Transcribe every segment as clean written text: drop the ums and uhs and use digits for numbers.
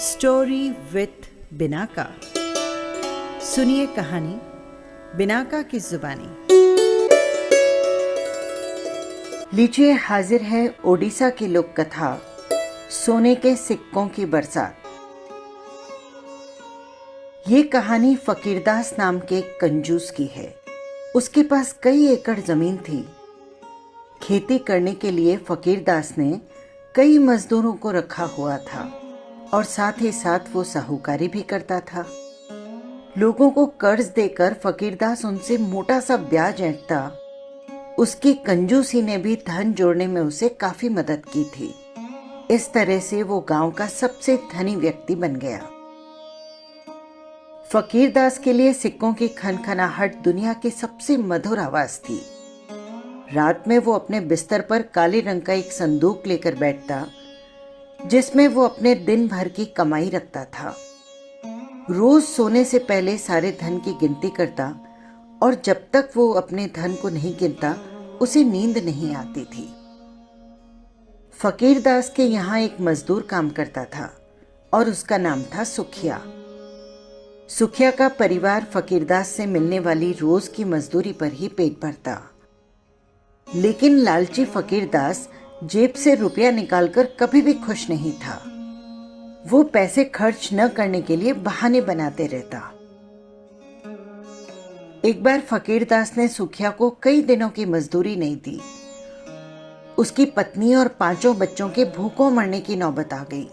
Story with Binaca. सुनिए कहानी Binaca की जुबानी। लीजिए हाजिर है ओडिशा की लोक कथा सोने के सिक्कों की बरसात। ये कहानी फकीरदास नाम के एक कंजूस की है। उसके पास कई एकड़ जमीन थी। खेती करने के लिए फकीरदास ने कई मजदूरों को रखा हुआ था और साथ ही साथ वो साहूकारी भी करता था। लोगों को कर्ज देकर फकीरदास उनसे मोटा सा ब्याज ऐंठता। उसकी कंजूसी ने भी धन जोड़ने में उसे काफी मदद की थी। इस तरह से वो गांव का सबसे धनी व्यक्ति बन गया। फकीरदास के लिए सिक्कों की खनखनाहट दुनिया की सबसे मधुर आवाज थी। रात में वो अपने बिस्तर पर काले रंग का एक संदूक लेकर बैठता जिसमें वो अपने दिन भर की कमाई रखता था। रोज सोने से पहले सारे धन की गिनती करता और जब तक वो अपने धन को नहीं गिनता उसे नींद नहीं आती थी। फकीरदास के यहाँ एक मजदूर काम करता था और उसका नाम था सुखिया। सुखिया का परिवार फकीरदास से मिलने वाली रोज की मजदूरी पर ही पेट भरता। लेकिन लालची फकीरदास जेब से रुपया निकालकर कभी भी खुश नहीं था। वो पैसे खर्च न करने के लिए बहाने बनाते रहता। एक बार फकीरदास ने सुखिया को कई दिनों की मजदूरी नहीं दी। उसकी पत्नी और 5 बच्चों के भूखों मरने की नौबत आ गई।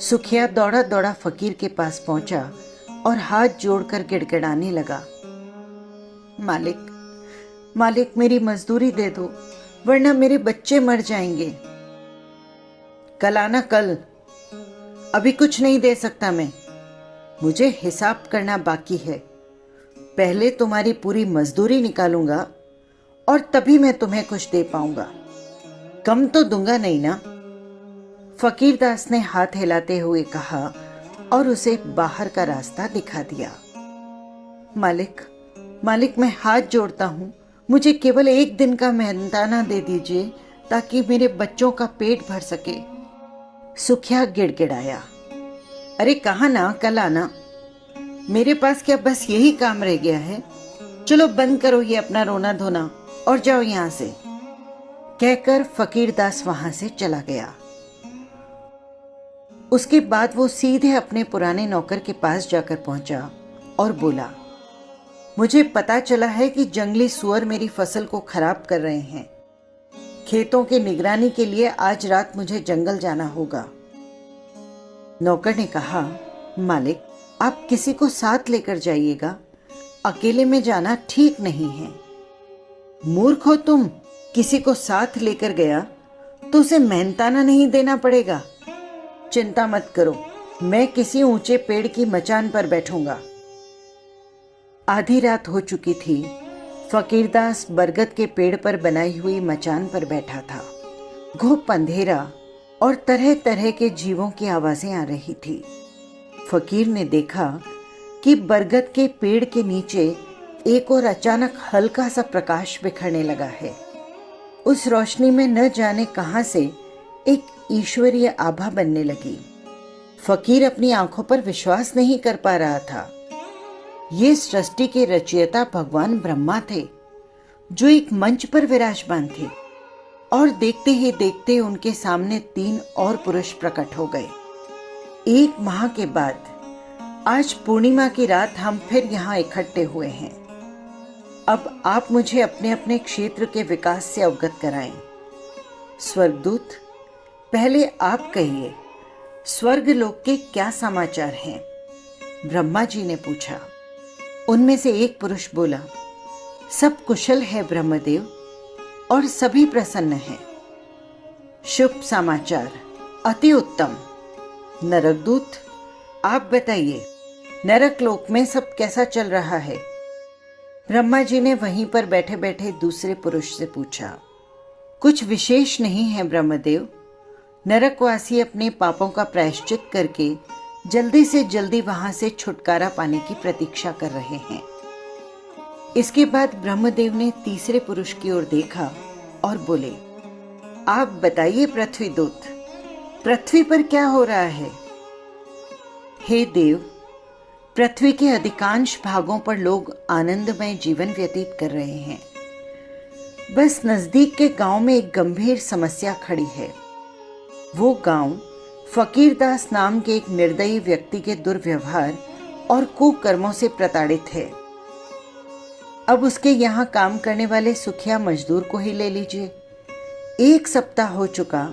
सुखिया दौड़ा दौड़ा फकीर के पास पहुंचा और हाथ जोड़कर गिड़गिड़ाने लगा, मालिक मालिक मेरी मजदूरी दे दो वरना मेरे बच्चे मर जाएंगे। कल आना, कल। अभी कुछ नहीं दे सकता मैं, मुझे हिसाब करना बाकी है। पहले तुम्हारी पूरी मजदूरी निकालूंगा और तभी मैं तुम्हें कुछ दे पाऊंगा। कम तो दूंगा नहीं ना। फकीरदास ने हाथ हिलाते हुए कहा और उसे बाहर का रास्ता दिखा दिया। मालिक मालिक मैं हाथ जोड़ता हूं, मुझे केवल 1 दिन का मेहनताना दे दीजिए ताकि मेरे बच्चों का पेट भर सके। सुखिया गिड़गिड़ाया, अरे कहाँ ना, कल आना। मेरे पास क्या बस यही काम रह गया है? चलो बंद करो ये अपना रोना धोना और जाओ यहां से। कहकर फकीरदास वहां से चला गया। उसके बाद वो सीधे अपने पुराने नौकर के पास जाकर पहुंचा और बोला, मुझे पता चला है कि जंगली सुअर मेरी फसल को खराब कर रहे हैं। खेतों की निगरानी के लिए आज रात मुझे जंगल जाना होगा। नौकर ने कहा, मालिक आप किसी को साथ लेकर जाइएगा, अकेले में जाना ठीक नहीं है। मूर्ख हो तुम, किसी को साथ लेकर गया तो उसे मेहनताना नहीं देना पड़ेगा। चिंता मत करो, मैं किसी ऊंचे पेड़ की मचान पर बैठूंगा। आधी रात हो चुकी थी। फकीरदास बरगद के पेड़ पर बनाई हुई मचान पर बैठा था। घुप अंधेरा और तरह तरह के जीवों की आवाजें आ रही थी। फकीर ने देखा कि बरगद के पेड़ के नीचे एक और अचानक हल्का सा प्रकाश बिखरने लगा है। उस रोशनी में न जाने कहां से एक ईश्वरीय आभा बनने लगी। फकीर अपनी आंखों पर विश्वास नहीं कर पा रहा था। ये सृष्टि के रचयिता भगवान ब्रह्मा थे जो एक मंच पर विराजमान थे और देखते ही देखते उनके सामने 3 और पुरुष प्रकट हो गए। 1 माह के बाद आज पूर्णिमा की रात हम फिर यहाँ इकट्ठे हुए हैं। अब आप मुझे अपने अपने क्षेत्र के विकास से अवगत कराएं। स्वर्गदूत, पहले आप कहिए, स्वर्गलोक के क्या समाचार हैं? ब्रह्मा जी ने पूछा। उनमें से एक पुरुष बोला, सब कुशल है ब्रह्मदेव और सभी प्रसन्न हैं। शुभ समाचार, अति उत्तम। नरकदूत, आप बताइए, नरक लोक में सब कैसा चल रहा है? ब्रह्मा जी ने वहीं पर बैठे बैठे दूसरे पुरुष से पूछा। कुछ विशेष नहीं है ब्रह्मदेव। नरकवासी अपने पापों का प्रायश्चित करके जल्दी से जल्दी वहां से छुटकारा पाने की प्रतीक्षा कर रहे हैं। इसके बाद ब्रह्मदेव ने तीसरे पुरुष की ओर देखा और बोले, आप बताइए पृथ्वी दूत, पृथ्वी पर क्या हो रहा है? हे देव, पृथ्वी के अधिकांश भागों पर लोग आनंदमय जीवन व्यतीत कर रहे हैं। बस नजदीक के गांव में एक गंभीर समस्या खड़ी है। वो गांव फकीरदास नाम के एक निर्दयी व्यक्ति के दुर्व्यवहार और कुकर्मों से प्रताड़ित है। अब उसके यहाँ काम करने वाले सुखिया मजदूर को ही ले लीजिए। 1 सप्ताह हो चुका,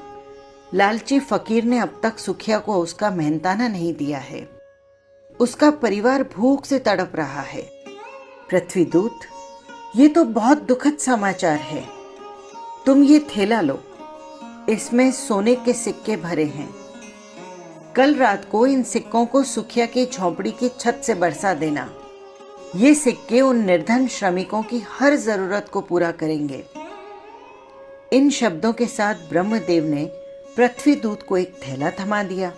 लालची फकीर ने अब तक सुखिया को उसका मेहनताना नहीं दिया है। उसका परिवार भूख से तड़प रहा है। पृथ्वी दूत, ये तो बहुत दुखद समाचार है। तुम ये थैला लो, इसमें सोने के सिक्के भरे हैं। कल रात को इन सिक्कों को सुखिया की झोंपड़ी की छत से बरसा देना। ये सिक्के उन निर्धन श्रमिकों की हर जरूरत को पूरा करेंगे। इन शब्दों के साथ ब्रह्मदेव ने पृथ्वी दूत को एक थैला थमा दिया।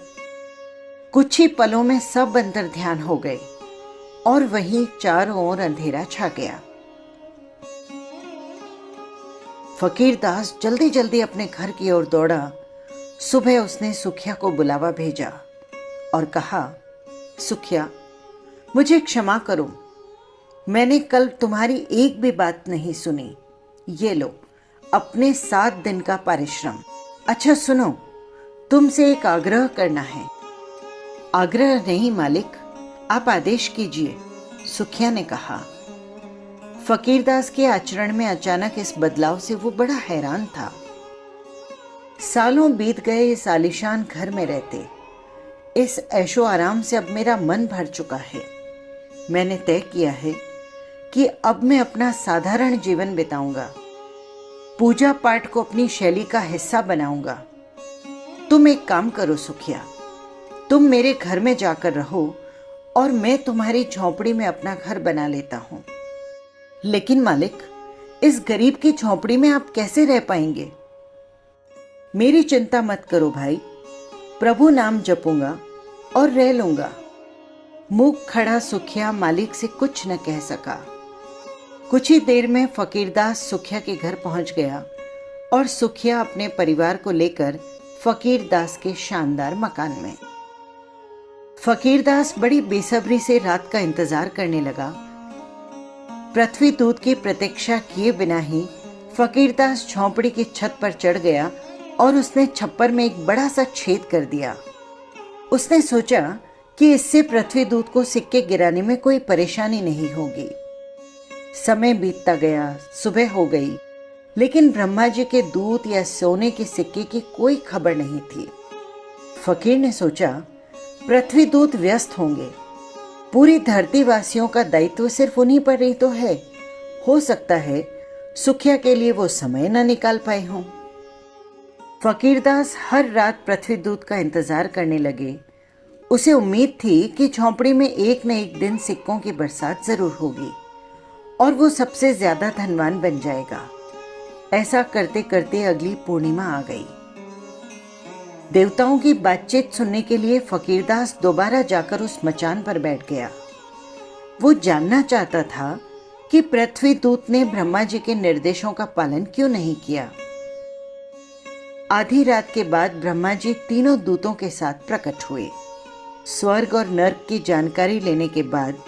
कुछ ही पलों में सब अंतर ध्यान हो गए और वहीं चारों ओर अंधेरा छा गया। फकीरदास जल्दी जल्दी अपने घर की ओर दौड़ा। सुबह उसने सुखिया को बुलावा भेजा और कहा, सुखिया, मुझे क्षमा करो, मैंने कल तुम्हारी एक भी बात नहीं सुनी। ये लो अपने 7 दिन का परिश्रम। अच्छा सुनो, तुमसे एक आग्रह करना है। आग्रह नहीं मालिक, आप आदेश कीजिए, सुखिया ने कहा। फकीरदास के आचरण में अचानक इस बदलाव से वो बड़ा हैरान था। सालों बीत गए इस आलीशान घर में रहते, इस ऐशो आराम से अब मेरा मन भर चुका है। मैंने तय किया है कि अब मैं अपना साधारण जीवन बिताऊंगा, पूजा पाठ को अपनी शैली का हिस्सा बनाऊंगा। तुम एक काम करो सुखिया, तुम मेरे घर में जाकर रहो और मैं तुम्हारी झोंपड़ी में अपना घर बना लेता हूं। लेकिन मालिक, इस गरीब की झोंपड़ी में आप कैसे रह पाएंगे? मेरी चिंता मत करो भाई, प्रभु नाम जपूंगा और रह लूंगा। मुंह खड़ा सुखिया मालिक से कुछ न कह सका। कुछ ही देर में फकीरदास सुखिया के घर पहुंच गया और सुखिया अपने परिवार को लेकर फकीरदास के शानदार मकान में। फकीरदास बड़ी बेसब्री से रात का इंतजार करने लगा। पृथ्वी दूत की प्रतीक्षा किए बिना ही फकीरदास झोंपड़ी की छत पर चढ़ गया और उसने छप्पर में एक बड़ा सा छेद कर दिया। उसने सोचा कि इससे पृथ्वी दूत को सिक्के गिराने में कोई परेशानी नहीं होगी। समय बीतता गया, सुबह हो गई, लेकिन ब्रह्मा जी के दूत या सोने के सिक्के की कोई खबर नहीं थी। फकीर ने सोचा, पृथ्वी दूत व्यस्त होंगे, पूरी धरती वासियों का दायित्व सिर्फ उन्हीं पर ही तो है। हो सकता है सुखिया के लिए वो समय न निकाल पाए हों। फकीरदास हर रात पृथ्वी दूत का इंतजार करने लगे। उसे उम्मीद थी कि झोंपड़ी में एक न एक दिन सिक्कों की बरसात जरूर होगी और वो सबसे ज्यादा धनवान बन जाएगा। ऐसा करते करते अगली पूर्णिमा आ गई। देवताओं की बातचीत सुनने के लिए फकीरदास दोबारा जाकर उस मचान पर बैठ गया। वो जानना चाहता था कि पृथ्वी दूत ने ब्रह्मा जी के निर्देशों का पालन क्यों नहीं किया। आधी रात के बाद ब्रह्मा जी तीनों दूतों के साथ प्रकट हुए। स्वर्ग और नर्क की जानकारी लेने के बाद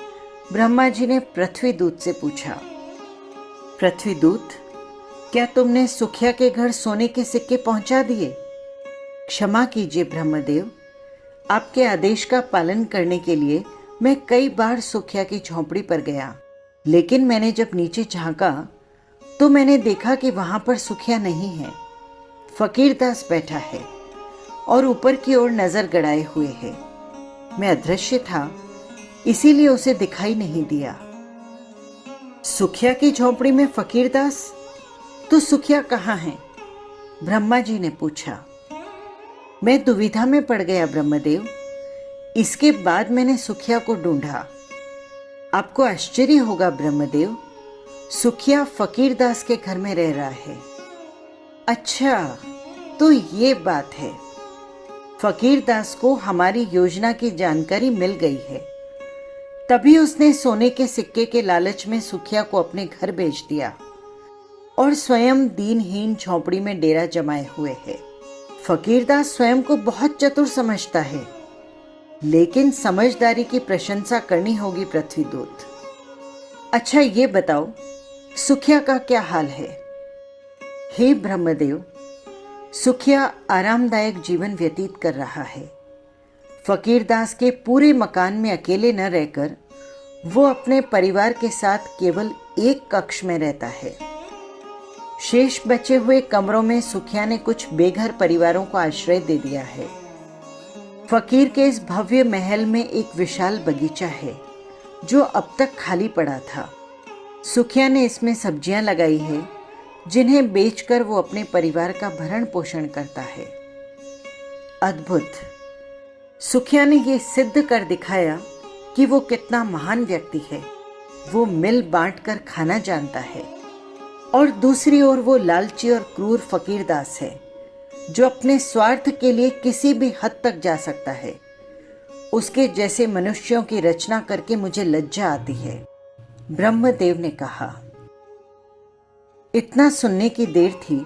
ब्रह्मा जी ने पृथ्वी दूत से पूछा, पृथ्वी दूत, क्या तुमने सुखिया के घर सोने के सिक्के पहुंचा दिए? क्षमा कीजिए ब्रह्मदेव, आपके आदेश का पालन करने के लिए मैं कई बार सुखिया की झोंपड़ी पर गया, लेकिन मैंने जब नीचे झांका तो मैंने देखा कि वहां पर सुखिया नहीं है। फकीरदास बैठा है और ऊपर की ओर नजर गड़ाए हुए है। मैं अदृश्य था, इसीलिए उसे दिखाई नहीं दिया। सुखिया की झोंपड़ी में फकीरदास, तो सुखिया कहाँ है? ब्रह्मा जी ने पूछा। मैं दुविधा में पड़ गया ब्रह्मदेव। इसके बाद मैंने सुखिया को ढूंढा। आपको आश्चर्य होगा ब्रह्मदेव, सुखिया फकीरदास के घर में रह रहा है। अच्छा, तो ये बात है। फकीरदास को हमारी योजना की जानकारी मिल गई है, तभी उसने सोने के सिक्के के लालच में सुखिया को अपने घर भेज दिया और स्वयं दीनहीन झोंपड़ी में डेरा जमाए हुए है। फकीरदास स्वयं को बहुत चतुर समझता है, लेकिन समझदारी की प्रशंसा करनी होगी पृथ्वीदूत। अच्छा ये बताओ, सुखिया का क्या हाल है? हे ब्रह्मदेव, सुखिया आरामदायक जीवन व्यतीत कर रहा है। फकीरदास के पूरे मकान में अकेले न रहकर वो अपने परिवार के साथ केवल एक कक्ष में रहता है। शेष बचे हुए कमरों में सुखिया ने कुछ बेघर परिवारों को आश्रय दे दिया है। फकीर के इस भव्य महल में एक विशाल बगीचा है जो अब तक खाली पड़ा था। सुखिया ने इसमें सब्जियां लगाई है जिन्हें बेचकर वो अपने परिवार का भरण पोषण करता है। अद्भुत! सुखिया ने ये सिद्ध कर दिखाया कि वो कितना महान व्यक्ति है। वो मिल बांट कर खाना जानता है। और दूसरी ओर वो लालची और क्रूर फकीरदास है जो अपने स्वार्थ के लिए किसी भी हद तक जा सकता है। उसके जैसे मनुष्यों की रचना करके मुझे लज्जा आती है, ब्रह्मदेव ने कहा। इतना सुनने की देर थी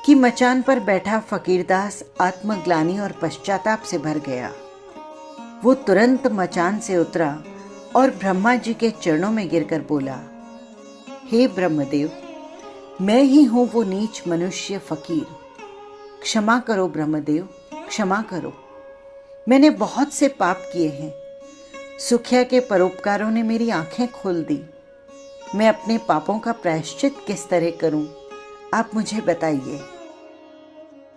कि मचान पर बैठा फकीरदास आत्मग्लानि और पश्चाताप से भर गया। वो तुरंत मचान से उतरा और ब्रह्मा जी के चरणों में गिरकर बोला, हे ब्रह्मदेव, मैं ही हूं वो नीच मनुष्य फकीर। क्षमा करो ब्रह्मदेव, क्षमा करो। मैंने बहुत से पाप किए हैं। सुखिया के परोपकारों ने मेरी आंखें खोल दी। मैं अपने पापों का प्रायश्चित किस तरह करूं, आप मुझे बताइए।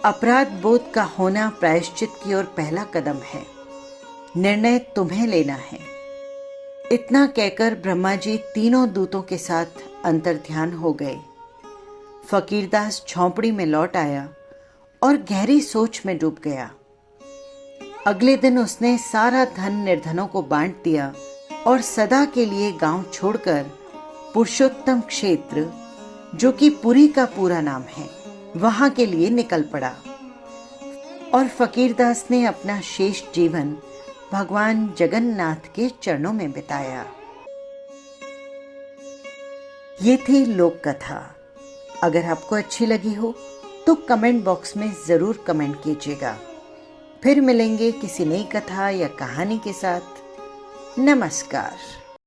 अपराध बोध का होना प्रायश्चित की ओर पहला कदम है। निर्णय तुम्हें लेना है। इतना कहकर ब्रह्मा जी तीनों दूतों के साथ अंतर्ध्यान हो गए। फकीरदास झोंपड़ी में लौट आया और गहरी सोच में डूब गया। अगले दिन उसने सारा धन निर्धनों को बांट दिया और सदा के लिए गांव छोड़कर पुरुषोत्तम क्षेत्र, जो कि पुरी का पूरा नाम है, वहां के लिए निकल पड़ा। और फकीरदास ने अपना शेष जीवन भगवान जगन्नाथ के चरणों में बिताया। ये थी लोक कथा। अगर आपको अच्छी लगी हो तो कमेंट बॉक्स में ज़रूर कमेंट कीजिएगा। फिर मिलेंगे किसी नई कथा या कहानी के साथ। नमस्कार।